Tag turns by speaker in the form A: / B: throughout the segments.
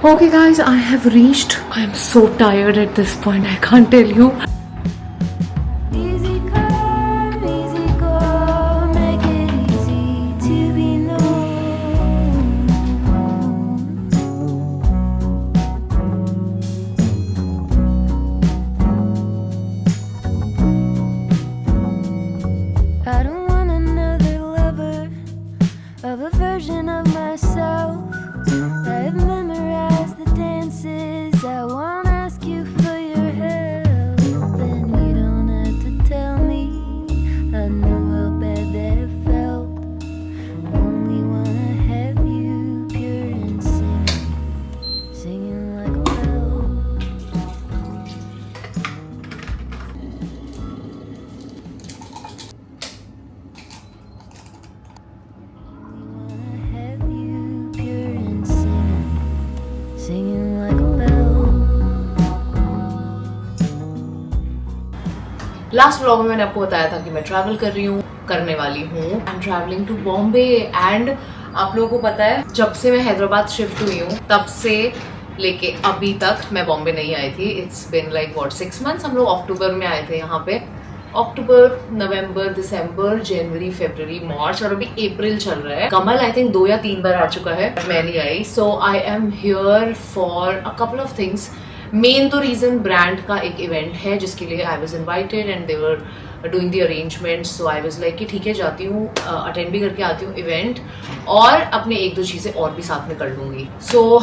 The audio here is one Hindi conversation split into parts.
A: Okay guys, I have reached. I am so tired at this point, I can't tell you.
B: Easy come, easy go, make it easy to be known. I don't want another lover of a version of myself. I've memorized the dances. I won't ask you for your help. Then you don't have to tell me. I know how bad that felt. Only wanna have you pure and singing like a bell. Only wanna have you pure and singing like a bell.
A: Last vlog में मैंने आपको बताया था कि मैं ट्रैवल कर रही हूँ, करने वाली हूँ। I am travelling to Bombay and आप लोगों को पता है जब से मैं हैदराबाद शिफ्ट हुई हूँ तब से लेके अभी तक मैं बॉम्बे नहीं आई थी। It's been like what 6 months। हम लोग अक्टूबर में आए थे यहाँ पे। अक्टूबर, नवंबर, दिसंबर, जनवरी, फरवरी, मार्च और अभी अप्रैल चल रहा है। कमल आई थिंक 2 या 3 बार आ चुका है, मैं नहीं आई। So I am here for a couple of things. Main तो रीजन ब्रांड का एक इवेंट है जिसके लिए I was invited and they were doing the arrangement. So I was like कि ठीक है जाती हूँ, अटेंड भी करके आती हूँ इवेंट और अपने 1-2 चीज़ें और भी साथ में कर लूँगी। सो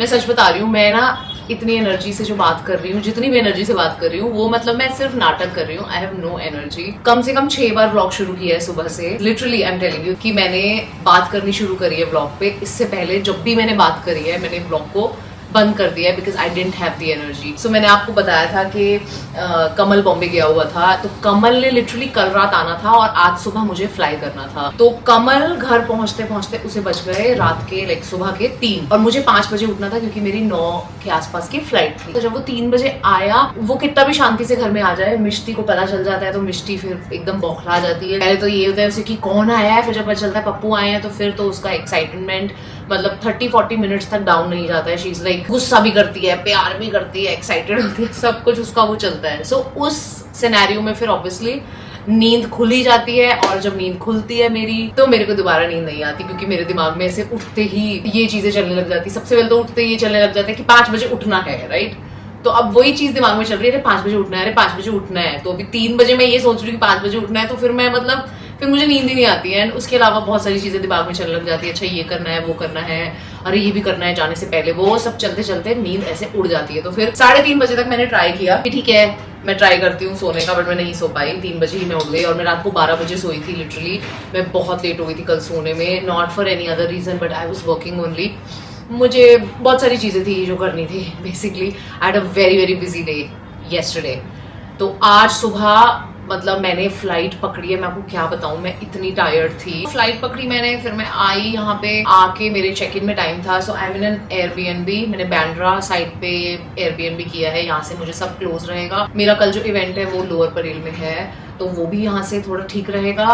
A: मैं सच बता रही हूँ, मैं ना इतनी एनर्जी से जो बात कर रही हूँ, जितनी भी एनर्जी से बात कर रही हूँ वो मतलब मैं सिर्फ नाटक कर रही हूँ। I have no energy. कम से कम 6 बार व्लॉग शुरू किया है सुबह से। Literally I am telling you कि मैंने बात करनी शुरू करी है व्लॉग पे। इससे पहले जब भी मैंने बात करी है मैंने व्लॉग को बंद कर दिया है because I don't have the energy. So मैंने आपको बताया था कि कमल बॉम्बे गया हुआ था, तो कमल ने लिटरली कल रात आना था और आज सुबह मुझे फ्लाई करना था। तो कमल घर पहुंचते पहुंचते उसे बज गए रात के लाइक सुबह के 3 और मुझे 5 बजे उठना था क्योंकि मेरी 9 के आसपास की फ्लाइट थी। तो जब वो 3 बजे आया, वो कितना भी शांति से घर में आ जाए, मिष्टी को पता चल जाता है तो मिष्टी फिर एकदम बौखला जाती है। पहले तो ये होता है उसे कि कौन आया है, फिर जब पता चलता है पप्पू आए हैं तो फिर तो उसका एक्साइटमेंट मतलब 30-40 मिनट्स तक डाउन नहीं जाता है। शी इज लाइक गुस्सा भी करती है, प्यार भी करती है, एक्साइटेड होती है, सब कुछ उसका वो चलता है। सो उस सिनेरियो में फिर ऑब्वियसली नींद खुली जाती है और जब नींद खुलती है मेरी तो मेरे को दोबारा नींद नहीं आती क्योंकि मेरे दिमाग में ऐसे उठते ही ये चीजें चलने लग जाती। सबसे पहले तो उठते ही ये चलने लग जाता है कि 5 बजे उठना है, राइट। तो अब वही चीज दिमाग में चल रही है, अरे 5 बजे उठना है, अरे 5 बजे उठना है। तो अभी 3 बजे मैं ये सोच रही हूँ कि 5 बजे उठना है, तो फिर मैं मतलब फिर मुझे नींद ही नहीं आती है। एंड उसके अलावा बहुत सारी चीजें दिमाग में चलने लग जाती है। अच्छा ये करना है, वो करना है, अरे ये भी करना है जाने से पहले, वो सब चलते चलते नींद ऐसे उड़ जाती है। तो फिर 3:30 बजे तक मैंने ट्राई किया कि ठीक है मैं ट्राई करती हूँ सोने का, बट मैं नहीं सो पाई। 3 बजे ही मैं उठ गई और मैं रात को 12 बजे सोई थी। लिटरली मैं बहुत लेट हो गई थी कल सोने में, not for any other reason but I was working only. मुझे बहुत सारी चीजें थी जो करनी थी। Basically I had a very very busy day yesterday. तो आज सुबह मतलब मैंने फ्लाइट पकड़ी है, मैं आपको क्या बताऊं, मैं इतनी टायर्ड थी। फ्लाइट पकड़ी मैंने, फिर मैं आई यहाँ पे आके मेरे चेक इन में टाइम था। सो आई मीन एन एयरबीएनबी, मैंने बैंड्रा साइड पे एयरबीएनबी किया है। यहाँ से मुझे सब क्लोज रहेगा। मेरा कल जो इवेंट है वो लोअर परेल में है तो वो भी यहाँ से थोड़ा ठीक रहेगा।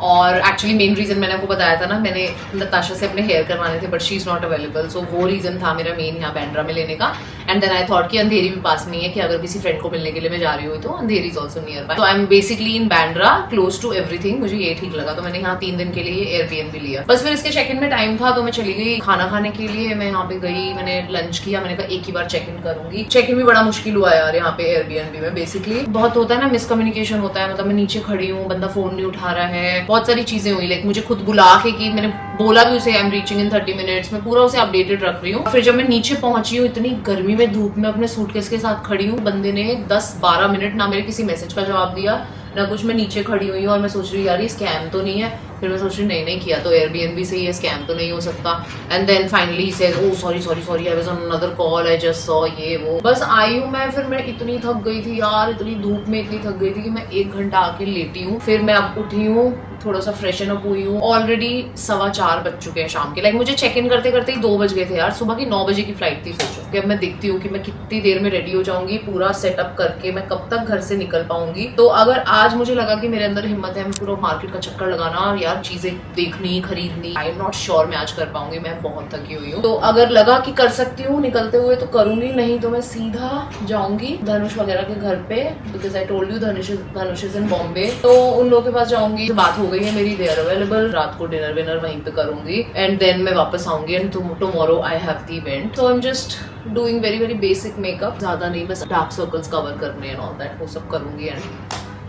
A: और एक्चुअली मेन रीजन मैंने आपको बताया था ना, मैंने नताशा से अपने हेयर करवाने थे but she is not available. So वो रीजन था मेरा मेन यहाँ बैंड्रा में लेने का। एंड देन आई थॉट कि अंधेरी भी पास में है कि अगर किसी फ्रेंड को मिलने के लिए मैं जा रही हूँ तो Andheri is also nearby. तो I am basically in Bandra close to everything. मुझे ये ठीक लगा तो मैंने यहाँ 3 दिन के लिए एयरबीएनबी लिया। बस फिर इसके चेक इन में टाइम था तो मैं चली गई खाना खाने के लिए। मैं यहाँ पे गई, मैंने लंच किया, मैंने कहा एक ही बार चेक इन करूंगी। चेक इन भी बड़ा मुश्किल हुआ यार यहाँ पे एयरबीएनबी में। बेसिकली बहुत होता है ना, मिसकम्युनिकेशन होता है। मतलब मैं नीचे खड़ी हूँ, बंदा फोन नहीं उठा रहा है, बहुत सारी चीजें हुई। लाइक मुझे खुद बुला के कि मैंने बोला भी उसे I am reaching in 30 minutes, मैं पूरा उसे अपडेटेड रख रही हूँ। फिर जब मैं नीचे पहुंची हूँ इतनी गर्मी में धूप में अपने सूटकेस के साथ खड़ी हूँ, बंदे ने 10-12 मिनट ना मेरे किसी मैसेज का जवाब दिया ना कुछ। मैं नीचे खड़ी हुई हूँ और मैं सोच रही हूँ यार ये स्कैम तो नहीं है। फिर मैं सोच रही नहीं किया तो एयरबीएनबी से ये स्कैम तो नहीं हो सकता। And then finally he said oh sorry I was on another call, I just saw ये वो। बस आई हूँ मैं, फिर मैं इतनी थक गई थी यार, इतनी धूप में इतनी थक गई थी कि मैं 1 घंटा आके लेटी हूँ। फिर मैं अब उठी हूँ, थोड़ा सा फ्रेशन अप हुई हूँ। ऑलरेडी 4:15 बज चुके हैं शाम के। लाइक मुझे चेक इन करते करते ही 2 बज गए थे यार। सुबह की 9 बजे की फ्लाइट थी। सोचो कि अब मैं देखती हूँ कि मैं कितनी देर में रेडी हो जाऊंगी, पूरा सेटअप करके मैं कब तक घर से निकल पाऊंगी। तो अगर आज मुझे लगा कि मेरे अंदर हिम्मत है मैं पूरा मार्केट का चक्कर लगाना, और यार यार चीजें देखनी खरीदनी, आई एम नॉट श्योर मैं आज कर पाऊंगी, मैं बहुत थकी हुई हूँ। तो अगर लगा कि कर सकती हूँ निकलते हुए तो करूंगी, नहीं तो मैं सीधा जाऊंगी धनुष वगैरह के घर पे, because I told you Dhanush is in Bombay. तो उन लोगों के पास जाऊंगी, बात हो गई है मेरी, दे आर अवेलेबल, रात को डिनर विनर वहीं पे करूंगी एंड देन मैं वापस आऊंगी and tomorrow I have the event. So I am just doing very very basic makeup, ज्यादा नहीं, बस डार्क सर्कल्स कवर करने एंड ऑल दैट, वो सब करूंगी। एंड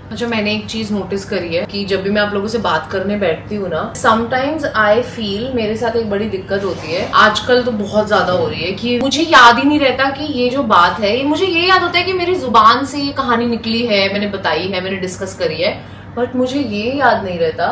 A: अच्छा, मैंने एक चीज नोटिस करी है कि जब भी मैं आप लोगों से बात करने बैठती हूँ ना, समटाइम्स आई फील मेरे साथ एक बड़ी दिक्कत होती है, आजकल तो बहुत ज्यादा हो रही है, कि मुझे याद ही नहीं रहता कि ये जो बात है, मुझे ये याद होता है कि मेरी जुबान से ये कहानी निकली है, मैंने बताई है, मैंने डिस्कस करी है, बट मुझे ये याद नहीं रहता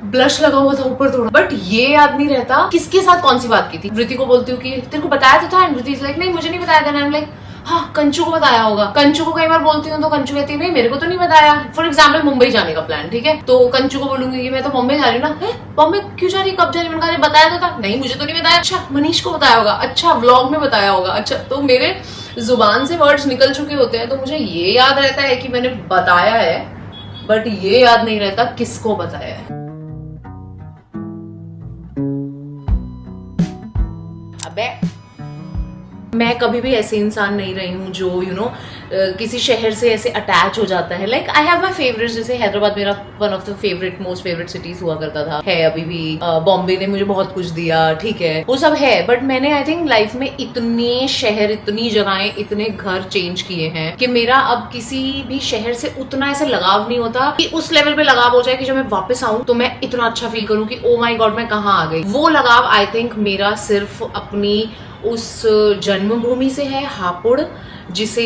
A: ब्लश लगा हुआ था ऊपर थोड़ा, बट ये याद नहीं रहता किसके साथ कौन सी बात की थी। वृत्ति को बोलती हूँ कि तेरे को बताया तो था, एंड वृत्ति इज लाइक नहीं मुझे नहीं बताया था, एंड लाइक हाँ कंचू को बताया होगा। कंचू को कई बार बोलती हूँ तो कंचू कहती है नहीं मेरे को तो नहीं बताया। फॉर एग्जाम्पल मुंबई जाने का प्लान, ठीक है, तो कंचू को बोलूंगी कि मैं तो बॉम्बे जा रही हूँ ना, बॉम्बे क्यों जा रही है, कब जा रही है, मैंने बताया तो था, नहीं मुझे तो नहीं बताया, अच्छा मनीष को बताया होगा, अच्छा व्लॉग में बताया होगा, अच्छा। तो मेरे जुबान से वर्ड्स निकल चुके होते हैं, तो मुझे ये याद रहता है कि मैंने बताया है, बट ये याद नहीं रहता किसको बताया है। अबे मैं कभी भी ऐसे इंसान नहीं रही हूँ जो यू नो किसी शहर से ऐसे अटैच हो जाता है। Like I have my favourite, जैसे हैदराबाद मेरा one of the favourite most favourite cities हुआ करता था, है अभी भी। बॉम्बे ने मुझे बहुत कुछ दिया, ठीक है, वो सब है, बट मैंने आई थिंक लाइफ में इतने शहर, इतनी जगहें, इतने घर चेंज किए हैं कि मेरा अब किसी भी शहर से उतना ऐसे लगाव नहीं होता कि उस लेवल पे लगाव हो जाए कि जब मैं वापस आऊं तो मैं इतना अच्छा फील करूं कि ओ माई गॉड मैं कहाँ आ गई। वो लगाव आई थिंक मेरा सिर्फ अपनी उस जन्मभूमि से है, हापुड़, जिसे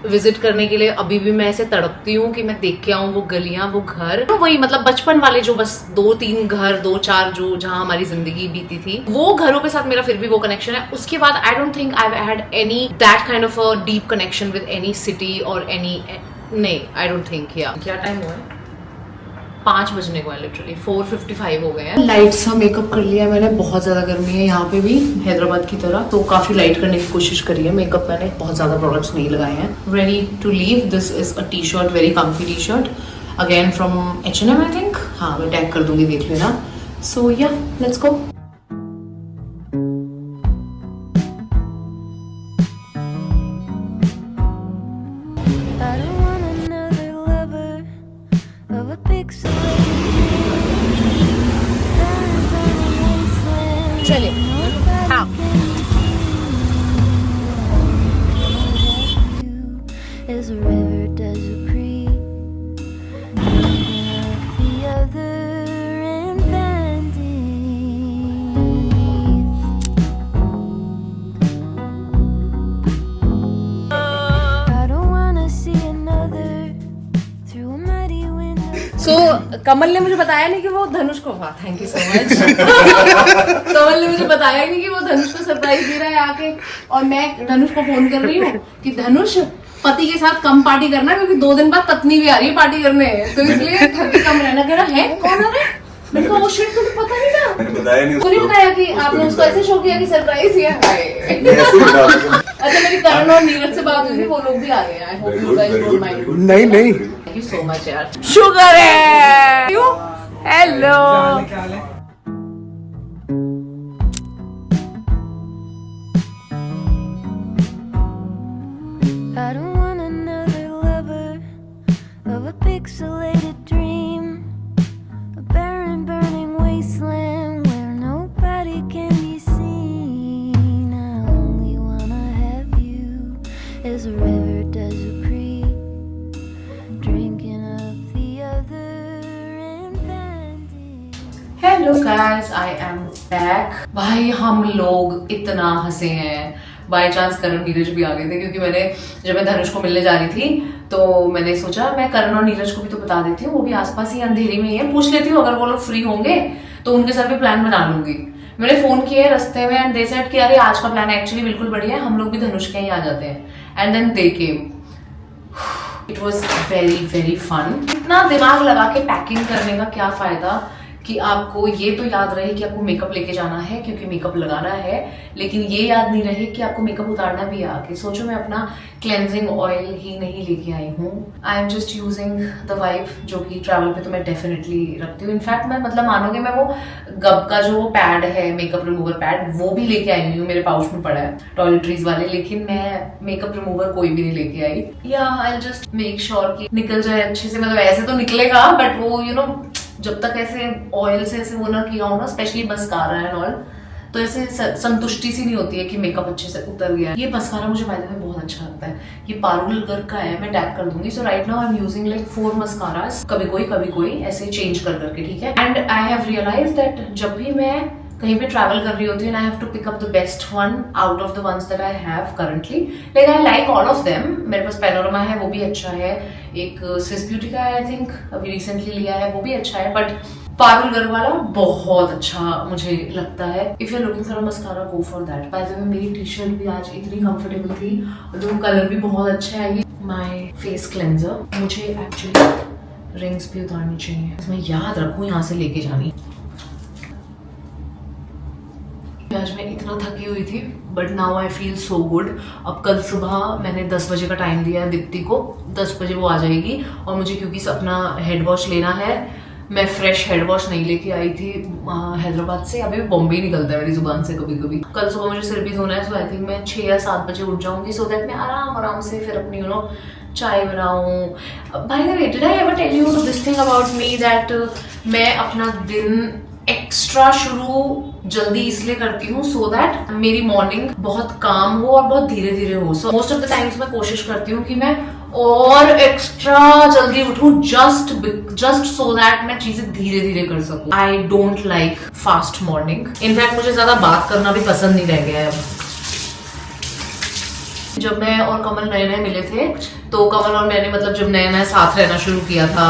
A: विजिट करने के लिए अभी भी मैं ऐसे तड़पती हूँ कि मैं देख के आऊँ वो गलियां, वो घर, तो वही मतलब बचपन वाले जो बस 2-3 घर, 2-4 जो जहाँ हमारी जिंदगी बीती थी, वो घरों के साथ मेरा फिर भी वो कनेक्शन है। उसके बाद I don't think I had any that kind of a deep connection with any city और एनी, नहीं आई डोंट थिंक। या क्या टाइम हुआ है, 5 बजने को है, लिटरली 4:55 हो गए हैं। लाइट सा मेकअप कर लिया मैंने, बहुत ज्यादा गर्मी है यहाँ पे भी हैदराबाद की तरह, तो काफी लाइट करने की कोशिश करी है मेकअप मैंने, बहुत ज्यादा प्रोडक्ट्स नहीं लगाए हैं। Ready to leave, this is a T shirt, very comfy T shirt, again from H&M I think, हाँ मैं टैग कर दूंगी, देख लेना। So yeah let's go.
B: As a river does a creek, the other and bending beneath. I don't wanna see another through a muddy window.
A: So कमल ने मुझे बताया नहीं कि वो धनुष को, वाह थैंक यू सो मच। कमल ने मुझे बताया नहीं कि वो धनुष को सरप्राइज दे रहा है आके, और मैं धनुष को फोन कर रही हूँ कि धनुष पति के साथ कम पार्टी करना, क्योंकि 2 दिन बाद पत्नी भी आ रही है पार्टी करने, तो इसलिए थके कम रहना। कह रहा है कौन आ रहा है, मैंने कहा वो शिट तुम्हें पता नहीं था, मैंने बताया नहीं, उसको बताया कि आपने उसको ऐसे शो किया कि सरप्राइज है। अच्छा मेरी करण और नीरज से बात हुई थी, वो लोग भी आ गए हैं, I hope you guys don't mind.
C: नहीं नहीं,
A: थैंक यू सो मच यार, शुगर है। Hello
B: I don't want another lover of a pixelated dream, a barren burning wasteland where nobody can be seen. I only wanna have you as a river does a creek, drinking up the other and bending.
A: Hello guys, I am back. भाई हम लोग इतना हंसे हैं, बाय चांस करण नीरज भी आ गए थे, क्योंकि जब मैं धनुष को मिलने जा रही थी तो मैंने सोचा मैं करण और नीरज को भी तो बता देती हूँ, वो भी आसपास ही अंधेरी में ही है, पूछ लेती हूँ अगर वो लोग फ्री होंगे तो उनके साथ भी प्लान बना लूंगी। मैंने फोन किया रास्ते में एंड दे सेड कि अरे आज का प्लान एक्चुअली बिल्कुल बढ़िया है, हम लोग भी धनुष के ही आ जाते हैं, and then they came. It was very very fun. इतना दिमाग लगा के पैकिंग करने का क्या फायदा कि आपको ये तो याद रहे कि आपको मेकअप लेके जाना है क्योंकि मेकअप लगाना है, लेकिन ये याद नहीं रहे कि आपको मेकअप उतारना भी है आके। सोचो मैं अपना क्लेंजिंग ऑयल ही नहीं लेके आई हूँ। I am just using the wipe, जो कि ट्रैवल पे तो मैं डेफिनेटली रखती हूँ। इनफैक्ट मैं मतलब मानोगे मैं वो गब का जो पैड है, मेकअप रिमूवर पैड, वो भी लेके आई हुई हूँ, मेरे पाउच में पड़ा है टॉयलेटरीज वाले, लेकिन मैं मेकअप रिमूवर कोई भी नहीं लेके आई। या आई जस्ट मेक श्योर कि निकल जाए अच्छे से, मतलब ऐसे तो निकलेगा बट वो यू नो जब तक ऐसे ऑयल से ऐसे वो ना किया हो ना, स्पेशली मस्कारा एंड ऑल, तो ऐसे संतुष्टि सी नहीं होती है कि मेकअप अच्छे से उतर गया। ये मस्कारा मुझे बाय द वे बहुत अच्छा लगता है, ये पारुल गर्ग का है, मैं टैग कर दूंगी। So right now I am using like 4 mascaras, कभी कोई ऐसे चेंज कर करके, ठीक है। And I have realise that जब भी मैं कहीं पे ट्रैवल कर रही होती है, I have to pick up the best one out of the ones that I have currently. Like I like all of them. मेरे पास पैनोरमा है, वो भी अच्छा है, एक स्विस ब्यूटी का है आई थिंक, अभी रिसेंटली लिया है, वो भी अच्छा है, बट पारुल गर्ग वाला बहुत अच्छा मुझे लगता है। If you are looking for a mascara, go for that. By the way मेरी टी शर्ट भी आज इतनी कंफर्टेबल थी और तो कलर भी बहुत अच्छा है। ये माय फेस क्लेंजर, मुझे एक्चुअली रिंग्स भी उतारनी चाहिए, मैं याद रखूं यहाँ से लेके जानी। आज मैं इतना थकी हुई थी but now I feel so good. अब कल सुबह मैंने 10 बजे का टाइम दिया है दीप्ति को, 10 बजे वो आ जाएगी और मुझे क्योंकि अपना हेड वॉश लेना है, मैं फ्रेश हेड वॉश नहीं लेके आई थी हैदराबाद से, अभी बॉम्बे ही निकलता है मेरी जुबान से कभी कभी। कल सुबह मुझे सिर भी धोना है, सो आई थिंक मैं 6 या 7 बजे उठ जाऊंगी, सो दैट मैं आराम से फिर अपनी यू नो चाय बनाऊं। By the way, did I ever tell you this thing about me that मैं अपना दिन एक्स्ट्रा शुरू जल्दी इसलिए करती हूँ सो दैट मेरी मॉर्निंग बहुत काम हो और बहुत धीरे धीरे हो। So most of the times मैं कोशिश करती हूँ कि मैं और एक्स्ट्रा जल्दी उठूं जस्ट सो दैट मैं चीजें धीरे धीरे कर सकूं। I don't like fast morning. In fact मुझे ज्यादा बात करना भी पसंद नहीं रह गया है अब। जब मैं और कमल नए मिले थे तो कमल और मैंने मतलब जब नया साथ रहना शुरू किया था,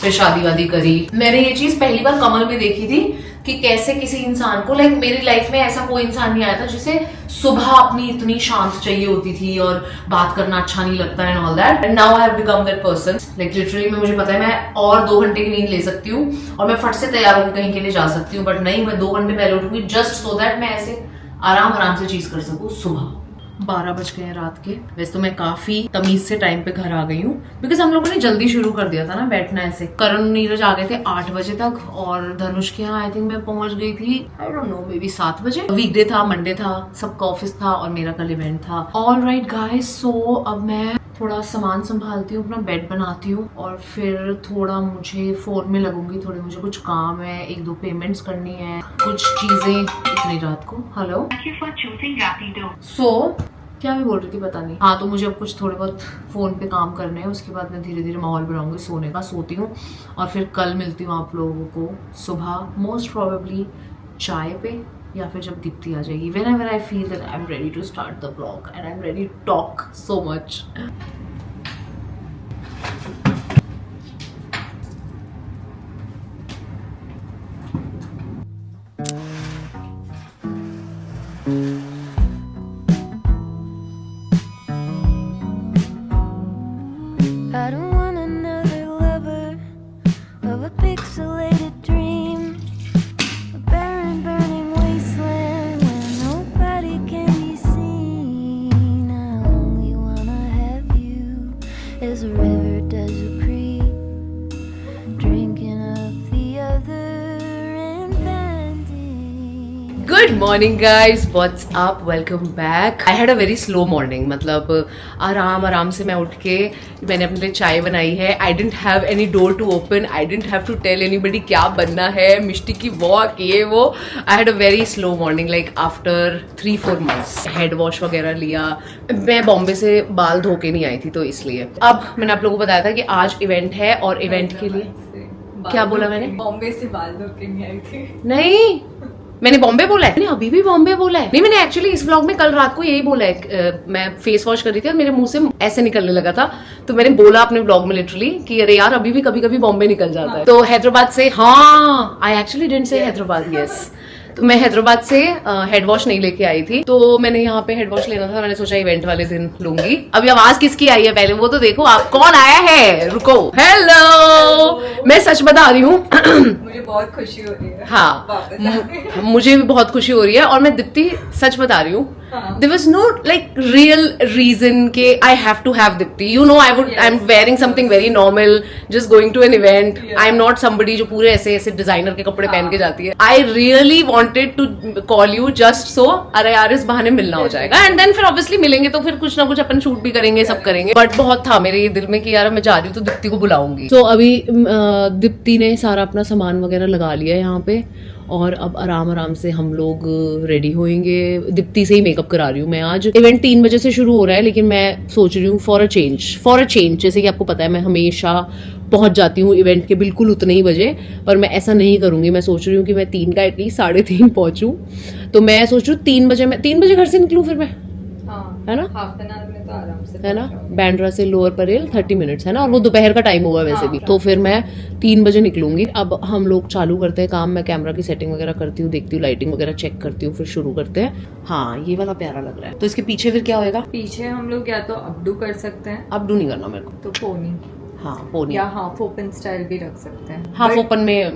A: फिर शादी वादी करी, मैंने ये चीज पहली बार कमल में देखी थी कि कैसे किसी इंसान को, लाइक मेरी लाइफ में ऐसा कोई इंसान नहीं आया था जिसे सुबह अपनी इतनी शांत चाहिए होती थी और बात करना अच्छा नहीं लगता and all that. And now I have become that person. Like literally मुझे पता है मैं और 2 घंटे की नींद ले सकती हूँ और मैं फट से तैयार होकर कहीं के लिए जा सकती हूँ, बट नहीं, मैं 2 घंटे पहले उठूंगी जस्ट सो दैट मैं ऐसे आराम से चीज कर सकूँ। सुबह 12 बज गए रात के। वैसे तो मैं काफी तमीज से टाइम पे घर आ गई हूँ बिकॉज हम लोगों ने जल्दी शुरू कर दिया था ना बैठना ऐसे। करण नीरज आ गए थे 8 बजे तक और धनुष के यहाँ आई थिंक मैं पहुंच गई थी I don't know may be 7 बजे। वीकडे था, मंडे था, सबका ऑफिस था और मेरा कल इवेंट था। ऑल राइट गाइस, सो अब मैं थोड़ा सामान संभालती हूँ, अपना बेड बनाती हूँ और फिर थोड़ा मुझे फोन में लगूंगी, थोड़े मुझे कुछ काम है, 1-2 पेमेंट्स करनी है, कुछ चीजें इतनी रात को। हेलो, सो क्या मैं बोल रही थी पता नहीं। हाँ, तो मुझे अब कुछ थोड़े बहुत फोन पे काम करने हैं, उसके बाद मैं धीरे धीरे माहौल बनाऊंगी सोने का, सोती हूँ और फिर कल मिलती हूँ आप लोगों को सुबह, मोस्ट प्रोबेबली चाय पे या फिर जब दीप्ति आ जाएगी। whenever I feel that I'm ready to start the vlog and I'm ready to talk so much.
B: I don't want another lover of a pixelated dream, a barren burning wasteland where nobody can be seen. I only wanna have you as a river does a creek, drinking up the other and bending.
A: Good morning guys, what's up, welcome back. I had a very slow morning, मतलब आराम से मैं उठ के मैंने अपने लिए चाय बनाई है। I didn't have any door to open, I didn't have to tell anybody क्या बनना है, मिष्टी की वॉक ये वो। I had a very slow morning like after 3-4 months. Head wash वगैरह लिया, मैं बॉम्बे से बाल धो के नहीं आई थी तो इसलिए। अब मैंने आप लोगों को बताया था कि आज इवेंट है और इवेंट के लिए क्या बोला मैंने,
C: बॉम्बे से बाल धो के नहीं आई थी।
A: नहीं, मैंने बॉम्बे बोला है, मैंने अभी भी बॉम्बे बोला है। नहीं, मैंने एक्चुअली इस व्लॉग में कल रात को यही बोला है। मैं फेस वॉश कर रही थी और मेरे मुंह से ऐसे निकलने लगा था तो मैंने बोला अपने व्लॉग में लिटरली कि अरे यार अभी भी कभी कभी बॉम्बे निकल जाता है। तो हैदराबाद से, हाँ I actually didn't say Hyderabad, yes, तो मैं हैदराबाद से हेड वॉश नहीं लेके आई थी तो मैंने यहाँ पे हेड वॉश लेना था, मैंने सोचा इवेंट वाले दिन लूंगी। अभी आवाज किसकी आई है पहले वो तो देखो, आप कौन आया है, रुको। हेलो, मैं सच बता रही हूँ
C: मुझे बहुत खुशी हो रही है
A: हाँ
C: वापस आके।
A: मुझे भी बहुत खुशी हो रही है। और मैं दीप्ति सच बता रही हूँ, there was no like real reason के I have to have Deepti, you know I'm wearing something very normal, just going to an event, I'm not somebody जो पूरे ऐसे डिजाइनर के कपड़े पहन के जाती है। I really wanted to call you just so अरे यार इस बहाने मिलना हो जाएगा, and then फिर obviously मिलेंगे तो फिर कुछ ना कुछ अपन शूट भी करेंगे, सब करेंगे। बट बहुत था मेरे ये दिल में कि यार मैं जा रही हूँ तो दीप्ति को बुलाऊंगी। तो अभी दीप्ति ने सारा अपना सामान वगैरह लगा लिया है यहाँ पे, और अब आराम आराम से हम लोग रेडी होएंगे। दीप्ति से ही मेकअप करा रही हूँ मैं आज। इवेंट 3 बजे से शुरू हो रहा है, लेकिन मैं सोच रही हूँ फॉर अ चेंज, जैसे कि आपको पता है मैं हमेशा पहुंच जाती हूँ इवेंट के बिल्कुल उतने ही बजे, पर मैं ऐसा नहीं करूंगी। मैं सोच रही हूँ कि मैं 3 का एटलीस्ट 3:30 पहुंचूं। तो मैं सोच रही हूँ 3 बजे घर से निकलूँ फिर मैं, है ना,
C: हाफ एन आवर में तो आराम से
A: है ना, बांद्रा से लोअर परेल 30 मिनट्स है ना, और वो दोपहर का टाइम होगा वैसे भी। तो फिर मैं 3 बजे निकलूंगी। अब हम लोग चालू करते हैं काम। मैं कैमरा की सेटिंग वगैरह करती हूँ, देखती हूँ लाइटिंग वगैरह चेक करती हूँ, फिर शुरू करते हैं। हाँ ये वाला प्यारा लग रहा है। तो इसके पीछे फिर क्या होएगा?
C: पीछे हम लोग या तो अपडू कर सकते हैं,
A: अपडू नहीं करना मेरे को,
C: तो पोनी,
A: हाँ पोनी,
C: या हाफ ओपन स्टाइल भी रख सकते हैं।
A: हाफ ओपन में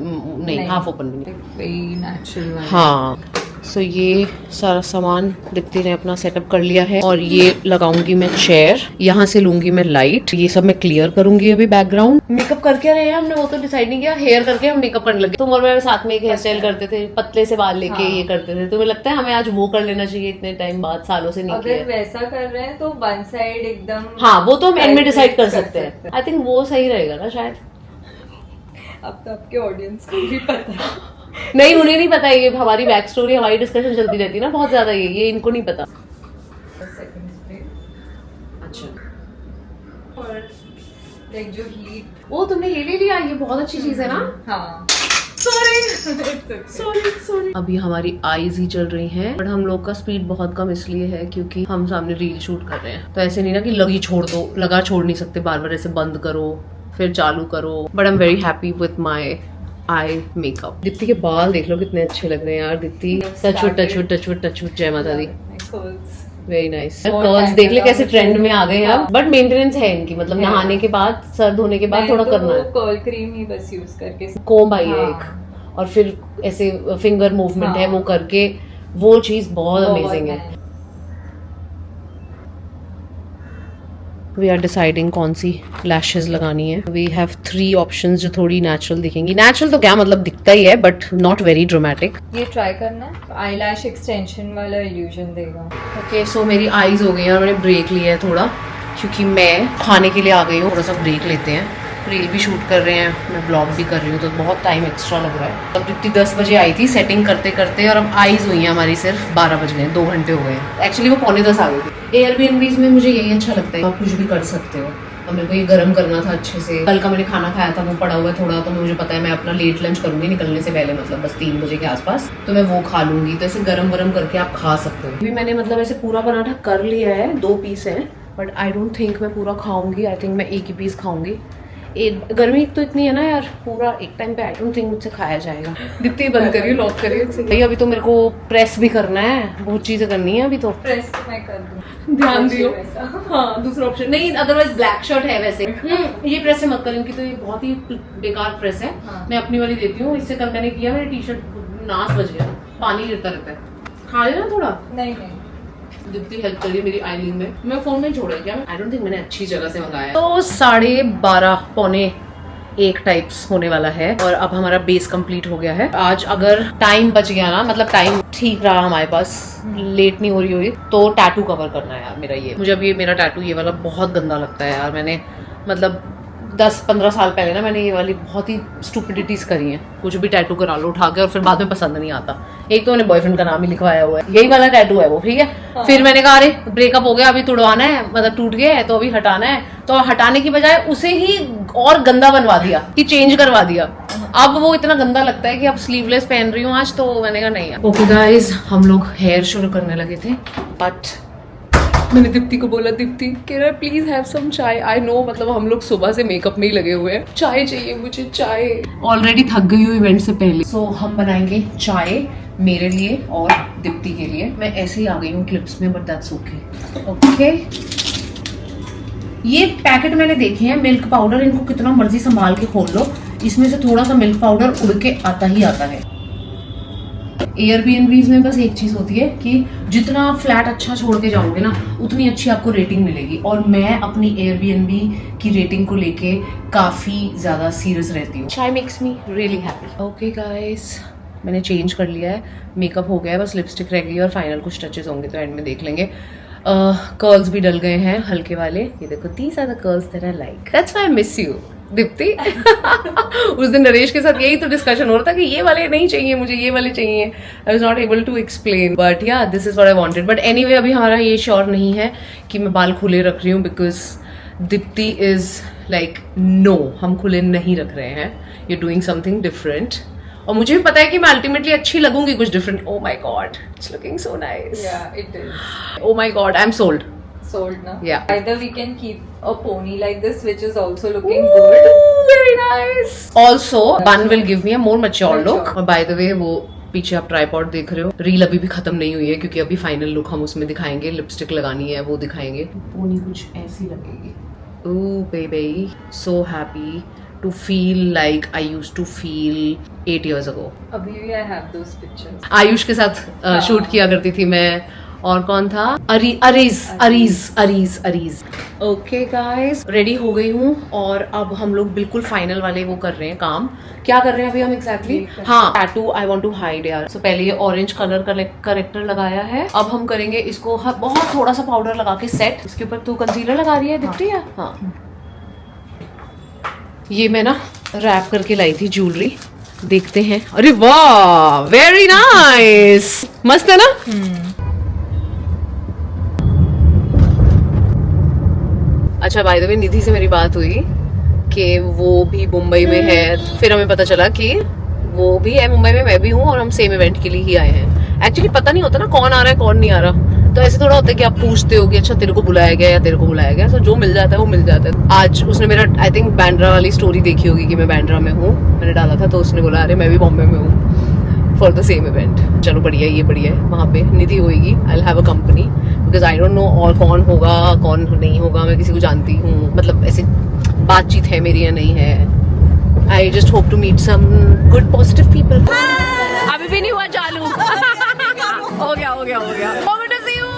A: नहीं, हाफ ओपन में नहीं,
C: वही नेचुरल।
A: हाँ। सो ये सारा सामान दीप्ति ने अपना सेटअप कर लिया है, और ये लगाऊंगी मैं चेयर, यहाँ से लूंगी मैं लाइट, ये सब मैं क्लियर करूंगी अभी बैकग्राउंड। मेकअप करके रहे हैं हमने, वो तो डिसाइड नहीं किया। हेयर करके हम मेकअप करने लगे। तुम और मैं साथ में एक हेयर स्टाइल करते थे, पतले से बाल लेके ये करते थे। तुम्हें लगता है हमें आज वो कर लेना चाहिए इतने टाइम बाद, सालों से नहीं किया?
C: अगर वैसा कर रहे हैं तो वन साइड एकदम,
A: हाँ वो तो हम एंड में डिसाइड कर सकते हैं। आई थिंक वो सही रहेगा ना शायद।
C: अब तो आपके ऑडियंस को भी पता है।
A: नहीं उन्हें नहीं पता, ये हमारी बैक स्टोरी, हमारी डिस्कशन चलती रहती है ना बहुत ज्यादा, ये इनको नहीं पता। अच्छा,
C: और लाइक जो हीट,
A: वो तुमने ये ले लिया, ये बहुत अच्छी चीज है ना।
C: हाँ
A: सॉरी। अभी हमारी आईज ही चल रही हैं, बट हम लोग का स्पीड बहुत कम इसलिए है क्योंकि हम सामने रील शूट कर रहे हैं। तो ऐसे नहीं ना कि लगी छोड़ दो, लगा छोड़ नहीं सकते, बार बार ऐसे बंद करो फिर चालू करो। But I am very happy with my eye makeup. Deepti के बाल देख लो कितने अच्छे लग रहे हैं यार। दीप्ति टचवुड जय माता दी, वेरी नाइस। कर्ल्स देख ले कैसे ट्रेंड में आ गए हैं अब, बट मेंटेनेंस है इनकी, मतलब नहाने के बाद, सर धोने के बाद थोड़ा करना है।
C: कर्ल क्रीम ही बस यूज करके,
A: कोम्ब आई है एक, और फिर ऐसे फिंगर मूवमेंट है वो करके, वो चीज बहुत अमेजिंग है। वी आर डिसाइडिंग कौन सी लैशेज लगानी है। वी हैव 3 ऑप्शंस जो थोड़ी नेचुरल दिखेंगी। नेचुरल तो क्या मतलब दिखता ही है, बट नॉट वेरी ड्रामेटिक।
C: ये ट्राई करना है, आई लैश एक्सटेंशन वाला इल्यूजन देगा।
A: ओके सो मेरी आईज हो गई हैं और मैंने ब्रेक लिया है थोड़ा, क्योंकि मैं खाने के लिए आ गई हूँ। थोड़ा सा ब्रेक लेते हैं, रील भी शूट कर रहे हैं, मैं ब्लॉग भी कर रही हूँ, तो बहुत टाइम एक्स्ट्रा लग रहा है। अब दीप्ति 10 बजे आई थी सेटिंग करते करते, और अब आईज हुई हैं हमारी सिर्फ 12 बज गए, 2 घंटे हो गए। एक्चुअली वो 9:45 आ गई थी। एयरबीएनबीज में मुझे यही अच्छा लगता है, आप कुछ भी कर सकते हो। अब मेरे को ये गर्म करना था अच्छे से। कल का मैंने खाना खाया था, वो पड़ा हुआ है थोड़ा, तो मुझे पता है मैं अपना लेट लंच करूंगी निकलने से पहले, मतलब बस 3 बजे के आसपास, तो मैं वो खा लूंगी। तो ऐसे गरम गरम करके आप खा सकते हो। अभी मैंने मतलब ऐसे पूरा पराठा कर लिया है, 2 पीस है, बट आई डोंट थिंक मैं पूरा खाऊंगी। आई थिंक मैं एक ही पीस खाऊंगी। एक गर्मी तो इतनी है ना यार, पूरा एक टाइम पे आई डोंट थिंक मुझसे खाया जाएगा। दीप्ति बंद करिए, लॉक करिए भाई। अभी तो मेरे को प्रेस भी करना है, बहुत चीजें करनी है अभी तो।
C: प्रेस तो मैं कर दूं,
A: ध्यान दियो। हाँ दूसरा ऑप्शन नहीं, अदरवाइज ब्लैक शर्ट है वैसे। ये प्रेस से मत करें, तो ये बहुत ही बेकार प्रेस है। मैं अपनी वाली देती हूँ। इससे कल मैंने किया, मेरी टी शर्ट नाश बज गया, पानी गिरता रहता है। खा लेना थोड़ा।
C: नहीं
A: दीप्ति हेल्प करिए मेरी आईलिंग में। मैं फोन में छोड़ा क्या? आई डोंट थिंक मैंने अच्छी जगह से मंगाया। तो 12:30 पौने 1 टाइप्स होने वाला है, और अब हमारा बेस कंप्लीट हो गया है। आज अगर टाइम बच गया ना, मतलब टाइम ठीक रहा हमारे पास, लेट नहीं हो रही हुई, तो टैटू कवर करना है यार मेरा। ये मुझे अब ये मेरा टैटू ये वाला बहुत गंदा लगता है यार। मैंने मतलब 10-15 साल पहले ना मैंने ये वाली बहुत ही स्टूपिडिटीज करी हैं। कुछ भी टैटू करा लो उठा के, और फिर बाद में पसंद नहीं आता। एक तो मैंने बॉयफ्रेंड का नाम ही लिखवाया हुआ है, यही वाला टैटू है वो, ठीक है। फिर मैंने कहा अरे ब्रेकअप हो गया, अभी तुड़वाना है, मतलब टूट गया है तो अभी हटाना है, तो हटाने की बजाय उसे ही और गंदा बनवा दिया, कि चेंज करवा दिया। अब वो इतना गंदा लगता है कि अब स्लीवलेस पहन रही हूँ आज, तो मैंने कहा नहीं। ओके गाइज, हम लोग हेयर शुरू करने लगे थे, बट मैंने दीप्ति को बोला, दीप्ति कह रहा है प्लीज हैव सम चाय। आई नो, मतलब हम लोग सुबह से मेकअप में ही लगे हुए हैं, चाय चाहिए मुझे, चाय। ऑलरेडी थक गई हूँ इवेंट से पहले। सो हम बनाएंगे चाय मेरे लिए और दीप्ति के लिए। मैं ऐसे ही आ गई हूँ क्लिप्स में, बट दैट्स ओके। ओके, ये पैकेट मैंने देखे हैं मिल्क पाउडर, इनको कितना मर्जी संभाल के खोल लो, इसमें से थोड़ा सा मिल्क पाउडर उड़ के आता ही आता है। एयरबीएनबीज में बस एक चीज होती है कि जितना आप फ्लैट अच्छा छोड़ के जाओगे ना, उतनी अच्छी आपको रेटिंग मिलेगी। और मैं अपनी एयरबीएनबी की रेटिंग को लेके काफी ज्यादा सीरियस रहती हूँ। चाय makes me really happy. Okay guys, मैंने चेंज कर लिया है, मेकअप हो गया है, बस लिपस्टिक रह गई है और फाइनल कुछ टचेस होंगे तो एंड में देख लेंगे। कर्ल्स भी डल गए हैं हल्के वाले, ये देखो, these are the curls that I like, that's why I miss you Deepti. उस दिन नरेश के साथ यही तो डिस्कशन हो रहा था कि ये वाले नहीं चाहिए मुझे, ये वाले चाहिए। I was not able to explain, but yeah this is what I wanted. But anyway, अभी हमारा ये श्योर नहीं है कि मैं बाल खुले रख रही हूँ, because Deepti is like no, हम खुले नहीं रख रहे हैं, यू डूइंग समथिंग डिफरेंट। और मुझे भी पता है कि मैं अल्टीमेटली अच्छी लगूंगी कुछ different. Oh my God, it's looking so nice.
C: Yeah, it is.
A: Oh my God, I am sold.
C: Sold now.
A: Yeah.
C: Either we can keep a pony like this, which is also looking good.
A: Very nice. Also, bun will give me a more mature
C: Mature.
A: look. और by the way, वो पीछे आप ट्राइपॉड देख रहे हो, रील अभी भी खत्म नहीं हुई है क्योंकि अभी फाइनल लुक हम उसमें दिखाएंगे, लिपस्टिक लगानी है वो दिखाएंगे। पोनी कुछ ऐसी लगेगी। ओह baby, so happy to feel like I used to feel 8 years ago.
C: Abhi भी I have those pictures.
A: Ayush के साथ शूट किया करती थी मैं। और कौन था? अरीज। ओके गाइस, रेडी हो गई हूँ और अब हम लोग बिल्कुल फाइनल वाले वो कर रहे हैं काम। क्या कर रहे हैं अभी हम एग्जैक्टली? हाँ, tattoo I want to hide यार। So, पहले ये ऑरेंज कलर का करेक्टर लगाया है, अब हम करेंगे इसको बहुत थोड़ा सा पाउडर लगा के सेट। इसके ऊपर तू कंसीलर लगा रही है दीप्ति? हाँ, ये मैं ना रैप करके लाई थी ज्वेलरी, देखते हैं। अरे वाह, वेरी नाइस, मस्त है ना? अच्छा, बाय द वे निधि से मेरी बात हुई कि वो भी मुंबई में है, फिर हमें पता चला कि वो भी है मुंबई में, मैं भी हूँ और हम सेम इवेंट के लिए ही आए हैं। एक्चुअली पता नहीं होता ना कौन आ रहा है कौन नहीं आ रहा, तो ऐसे थोड़ा होता है कि आप पूछते हो कि अच्छा तेरे को बुलाया गया या तेरे को बुलाया गया, तो जो मिल जाता है वो मिल जाता है। आज उसने मेरा आई थिंक बैंड्रा वाली स्टोरी देखी होगी कि मैं बैंड्रा में हूँ, मैंने डाला था, तो उसने बोला अरे मैं भी बॉम्बे में हूँ फॉर द सेम इवेंट। चलो बढ़िया, ये बढ़िया है, वहाँ पे निधि होगी, I will have a company, because I don't know और कौन होगा कौन नहीं होगा, मैं किसी को जानती हूँ, मतलब ऐसे बातचीत है मेरी या नहीं है। I just hope to meet some good positive people. अभी भी नहीं हुआ चालू। हो गया। Over to see you.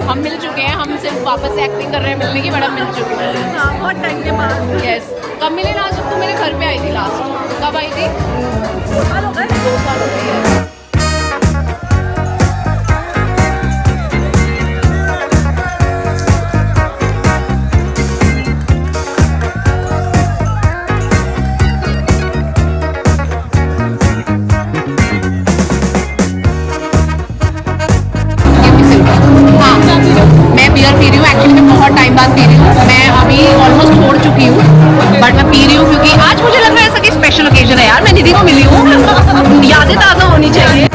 A: हम मिल चुके हैं, हम सिर्फ वापस से एक्टिंग कर रहे हैं मिलने की, बड़ा मिल चुके हैं बहुत टाइम के बाद। यस, कब मिले लास्ट? जब तू मेरे घर पे आई थी लास्ट। कब आई थी? 2 साल हो गए। 2 साल हो गए। मैं बियर पी रही हूँ, एक्चुअली मैं बहुत टाइम बाद पी रही हूँ, मैं अभी ऑलमोस्ट छोड़ चुकी हूँ, बट मैं पी रही हूँ क्योंकि आज मुझे लग रहा है ऐसा कि स्पेशल ओकेजन है यार, मैं निधि को मिली हूँ, यादें ताज़ा होनी चाहिए।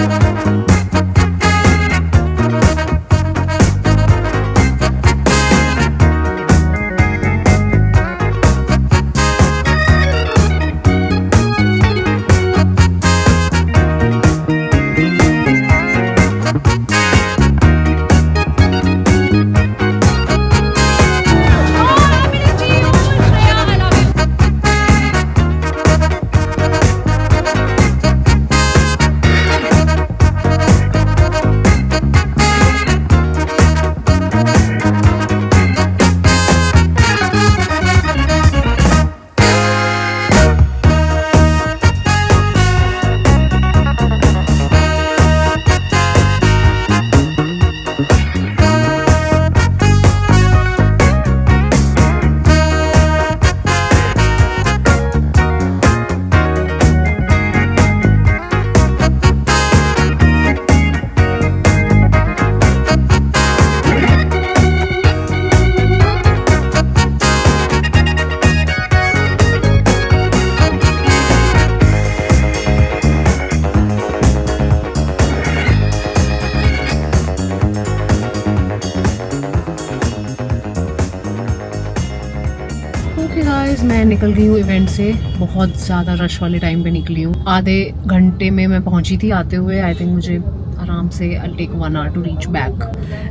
A: गाइस, मैं निकल गई हूँ इवेंट से, बहुत ज़्यादा रश वाले टाइम पे निकली हूँ। आधे घंटे में मैं पहुंची थी आते हुए, आई थिंक मुझे आराम से I'll take 1 hour to reach back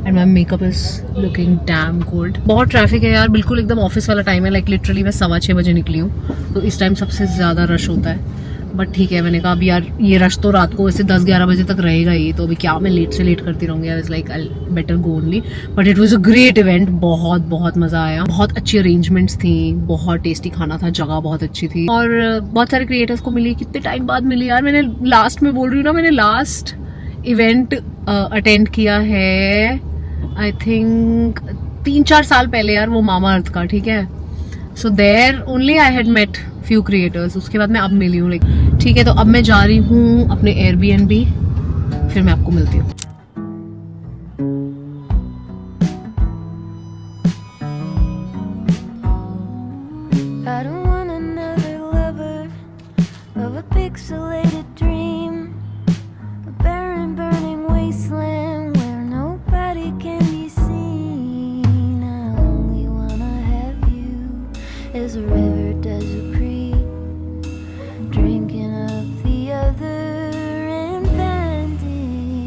A: and my makeup is looking damn good. बहुत ट्रैफिक है यार, बिल्कुल एकदम ऑफिस वाला टाइम है, लाइक लिटरली मैं 6:15 बजे निकली हूँ, तो इस टाइम सबसे ज़्यादा रश होता है. बट ठीक है, मैंने कहा अभी यार ये रश तो रात को वैसे 10-11 बजे तक रहेगा ही, तो अभी क्या मैं लेट से लेट करती रहूँगी. I was like I better go only. But it was a great event, बहुत बहुत मज़ा आया, बहुत अच्छी अरेंजमेंट्स थी, बहुत टेस्टी खाना था, जगह बहुत अच्छी थी और बहुत सारे क्रिएटर्स को मिली. कितने टाइम बाद मिली यार. मैंने लास्ट में बोल रही हूँ ना, मैंने लास्ट इवेंट अटेंड किया है आई थिंक 3-4 साल पहले यार, वो मामा अर्थ का. ठीक है, so there only I had met few creators. उसके बाद मैं अब मिली हूँ. ठीक है, तो अब मैं जा रही हूँ अपने एयरबीएनबी, फिर मैं आपको मिलती हूँ.
B: I don't want another lover of a pixelated dream, a barren, burning wasteland where nobody can be seen. I only wanna have you as a river does a creek, drinking up the other and bending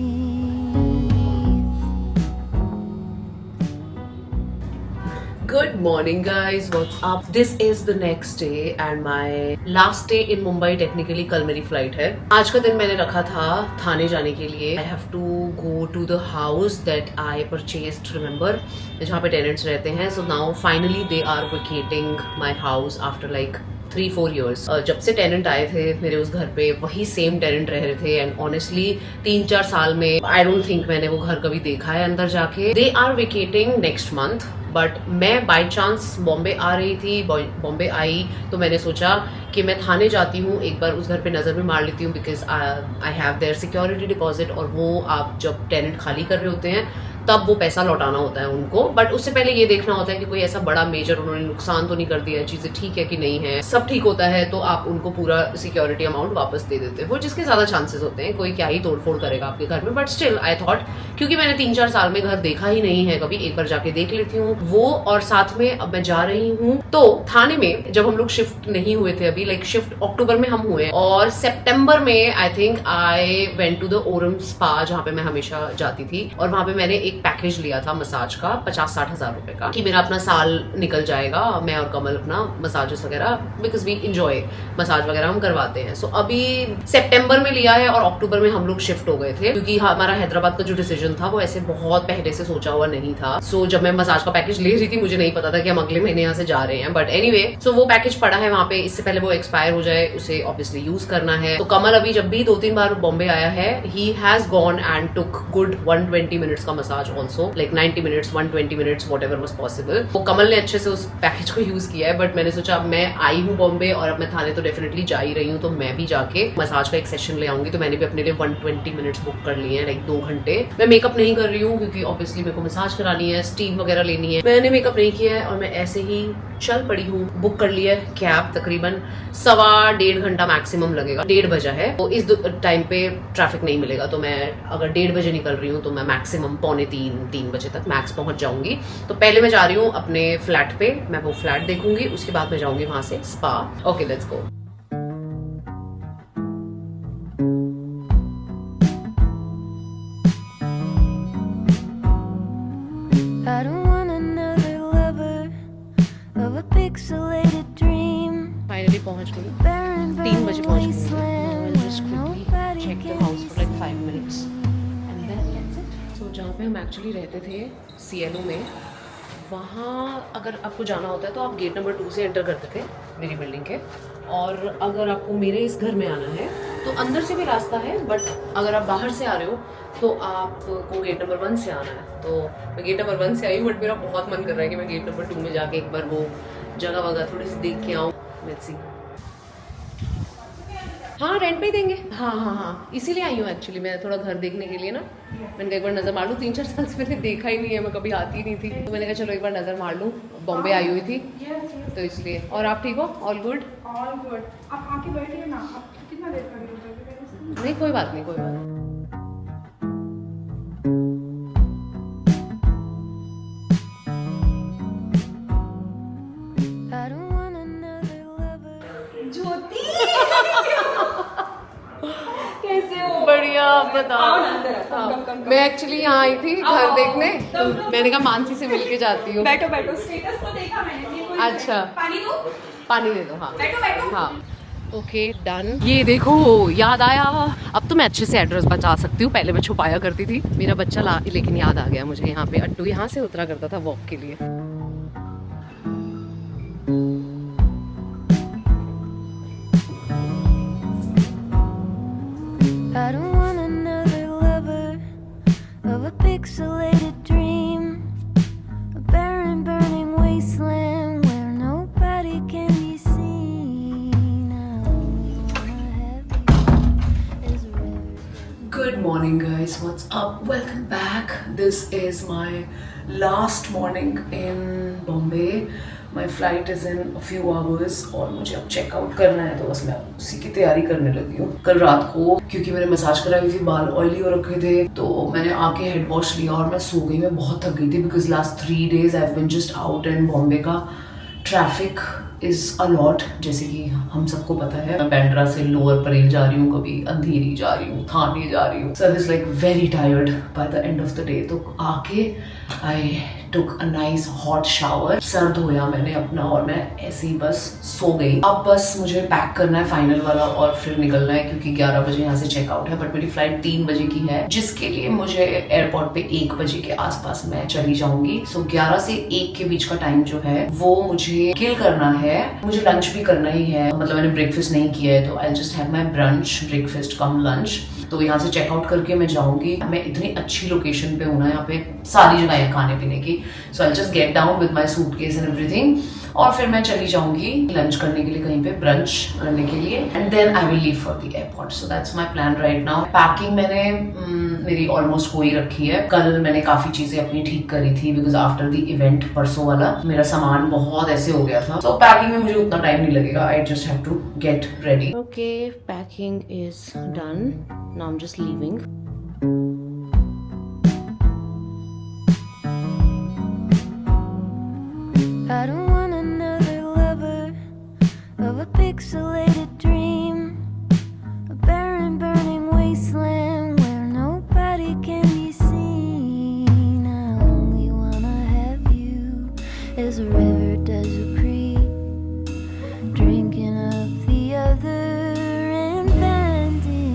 B: beneath.
A: Good morning guys, what's up? This is the next day and my last day in Mumbai. Technically कल मेरी फ्लाइट है. आज का दिन मैंने रखा था थाने जाने के लिए. I have to go to the house that I purchased, remember, जहाँ पे टेनेंट्स रहते हैं. So now finally they are vacating my house after like 3-4 years. जब से टेनेंट आए थे मेरे उस घर पे, वही सेम टेनेंट रह रहे थे एंड ऑनेस्टली 3-4 साल में आई डोंट थिंक मैंने वो घर कभी देखा है अंदर जाके. They are vacating next month, but मैं बाय चांस बॉम्बे आ रही थी. बॉम्बे आई तो मैंने सोचा कि मैं थाने जाती हूँ, एक बार उस घर पे नज़र भी मार लेती हूँ, because I have their security deposit. और वो आप जब टेनेंट खाली कर रहे होते हैं तब वो पैसा लौटाना होता है उनको, बट उससे पहले ये देखना होता है कि कोई ऐसा बड़ा मेजर उन्होंने नुकसान तो नहीं कर दिया, चीजें ठीक है कि नहीं है. सब ठीक होता है तो आप उनको पूरा सिक्योरिटी अमाउंट वापस दे देते हो, जिसके ज्यादा चांसेस होते हैं. कोई क्या ही तोड़फोड़ करेगा आपके घर में, बट स्टिल आई थॉट क्योंकि मैंने 3-4 साल में घर देखा ही नहीं है कभी, एक बार जाके देख लेती हूँ वो. और साथ में अब मैं जा रही हूँ तो थाने में जब हम लोग शिफ्ट नहीं हुए थे अभी, लाइक शिफ्ट अक्टूबर में हम हुए और सितंबर में I think I went to the Aurum spa, जहाँ पे मैं हमेशा जाती थी. और वहां पे मैंने एक पैकेज लिया था मसाज का 50-60 हजार रुपए का, कि मेरा अपना साल निकल जाएगा, मैं और कमल अपना मसाजेस वगैरह, बिकॉज वी इंजॉय मसाज वगैरह हम करवाते हैं. सो अभी सितंबर में लिया है और अक्टूबर में हम लोग शिफ्ट हो गए थे, क्योंकि हमारा हैदराबाद का जो डिसीजन था वो ऐसे बहुत पहले से सोचा हुआ नहीं था. सो जब मैं मसाज का पैकेज ले रही थी मुझे नहीं पता था कि हम अगले महीने यहाँ से जा रहे हैं, बट एनीवे सो वो पैकेज पड़ा है वहाँ पे. इससे पहले वो एक्सपायर हो जाए उसे ऑब्वियसली यूज करना है. तो कमल अभी जब भी 2-3 बार बॉम्बे आया है, he has gone and took good 120 minutes का massage also, like 90 minutes 120 minutes whatever was possible. वो कमल ने अच्छे से उस पैकेज को यूज किया है. बट मैंने सोचा अब मैं आई हूँ बॉम्बे और अब मैं थाने तो डेफिनेटली जा ही रही हूँ, तो मैं भी जाके मसाज का एक सेशन ले आऊंगी. तो मैंने भी अपने लिए 120 मिनट्स बुक कर लिए हैं, लाइक 2 घंटे. मैं मेकअप नहीं कर रही हूँ क्योंकि ऑब्वियसली मेरे को मसाज करानी है, स्टीम वगैरह लेनी है. मैंने मेकअप नहीं किया है और मैं ऐसे ही चल पड़ी हूँ. बुक कर लिया है कैब, तकरीबन 1.25 घंटा मैक्सिमम लगेगा. 1:30 बजा है तो इस टाइम पे ट्रैफिक नहीं मिलेगा. तो मैं अगर 1:30 बजे निकल रही हूँ तो मैं मैक्सिमम 2:45-3 बजे तक मैक्स पहुंच जाऊंगी. तो पहले मैं जा रही हूँ अपने फ्लैट पे, मैं वो फ्लैट देखूंगी, उसके बाद मैं जाऊंगी वहां से spa. Okay let's go.
B: I don't want another lover of a pixelated dream,
A: finally पहुंच गई.
B: barren,
A: 3 बजे
B: burning
A: पहुंच गई.
B: wasteland
A: Just
B: where
A: quickly
B: nobody
A: check the
B: can
A: house
B: be
A: for like 5
B: seen.
A: minutes and then that's it. So जहाँ पे हम एक्चुअली रहते थे CLO में, वहाँ अगर आपको जाना होता है तो आप गेट नंबर 2 से एंटर करते थे मेरी बिल्डिंग के. और अगर आपको मेरे इस घर में आना है तो अंदर से भी रास्ता है, बट अगर आप बाहर से आ रहे हो तो आपको गेट नंबर 1 से आना है. तो मैं गेट नंबर 1 से आई, बट मेरा बहुत मन कर रहा है कि मैं गेट नंबर 2 में जाके एक बार वो जगह वगैरह थोड़ी सी देख के आऊँ. Let's see. हाँ रेंट पे ही देंगे. हाँ इसीलिए आई हूँ एक्चुअली मैं, थोड़ा घर देखने के लिए ना. मैंने कहा एक बार नज़र मार लूँ, 3-4 साल से मैंने देखा ही नहीं है, मैं कभी आती नहीं थी, तो मैंने कहा चलो एक बार नज़र मार लूँ. बॉम्बे आई हुई थी तो इसलिए. और आप ठीक हो? All good?
D: All good. आप आके बैठिए ना. आप कितना देर खड़ी हो जाओगे?
A: नहीं कोई बात नहीं, कोई बात नहीं.
B: I don't want another lover.
D: ज्योति
A: कैसे हो? बढ़िया. आप बताओ। मैं एक्चुअली यहाँ आई थी घर देखने, तो मैंने कहा मानसी से मिलके जाती हूँ।
C: बैठो बैठो।
D: स्टेटस तो देखा मैंने।
A: अच्छा
D: पानी दो,
A: पानी दे दो। हाँ
D: बैठो बैठो।
A: हाँ ओके डन। ये देखो याद आया, अब तो मैं अच्छे से एड्रेस बचा सकती हूँ, पहले मैं छुपाया करती थी मेरा बच्चा लेकिन याद आ गया मुझे। यहाँ पे अट्टू यहाँ से उतरा करता था वॉक के लिए।
B: I don't want another lover of a pixelated dream, a barren, burning wasteland where nobody can be seen. I only wanna have you as a river.
A: Good morning guys, what's up? Welcome back. This is my last morning in Bombay. My flight is in a few hours और मुझे अब चेकआउट करना है, तो बस मैं उसी की तैयारी करने लगी हूँ। कल रात को क्योंकि मैंने मसाज कराई हुई थी, बाल ऑयली हो रखे थे, तो मैंने आके हेड वॉश लिया और मैं सो गई। मैं बहुत थक गई थी because last 3 days I have been just out in Bombay का ट्रैफिक इज अलॉट, जैसे कि हम सबको पता है। मैं बैंड्रा से लोअर परेल जा रही हूँ, कभी अंधेरी जा रही हूँ, थाने जा रही हूँ। So is like very tired by the end of the day. तो आके I took a nice hot shower, सर धोया मैंने अपना और मैं ऐसे ही बस सो गई। अब बस मुझे पैक करना है फाइनल वाला और फिर निकलना है, क्योंकि 11 बजे यहाँ से चेकआउट है, बट मेरी फ्लाइट 3 बजे की है, जिसके लिए मुझे एयरपोर्ट पे 1 बजे के आसपास मैं चली जाऊंगी। सो 11 से 1 के बीच का टाइम जो है वो मुझे किल करना है। मुझे लंच भी करना ही है, मतलब मैंने ब्रेकफास्ट नहीं किया है, तो आई just have my brunch, breakfast come lunch. तो यहाँ से चेकआउट करके मैं जाऊंगी। मैं इतनी अच्छी लोकेशन पे हूँ ना, यहाँ पे सारी जगह है खाने पीने की। So I just get down with my suitcase and everything, और फिर मैं चली जाऊंगी लंच करने के लिए कहीं पे, ब्रंच करने के लिए, and then I will leave for the airport. So that's my plan right now. Packing मैंने मेरी ऑलमोस्ट हो ही रखी है। कल मैंने काफी चीजें अपनी ठीक करी थी बिकॉज आफ्टर द इवेंट परसों वाला मेरा सामान बहुत ऐसे हो गया था। सो पैकिंग में मुझे उतना टाइम नहीं लगेगा, I just have to get ready. Okay, packing is done, now I am just leaving.
B: I don't want another lover of a pixelated dream, a barren, burning wasteland where nobody can be seen. I only wanna have you as a river does a creek, drinking up the other and bending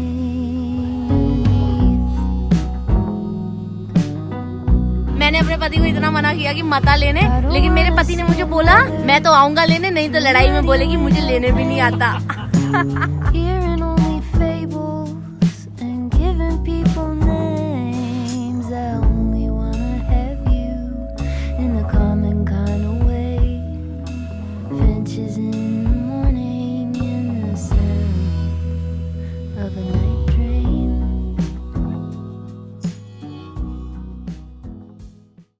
B: beneath.
E: मैंने अपने पति को इतना मना किया कि मत लेने, लेकिन मेरे पति ने मुझे बोला मैं तो आऊंगा लेने, नहीं तो लड़ाई में बोलेगी मुझे लेने भी नहीं आता।
B: Here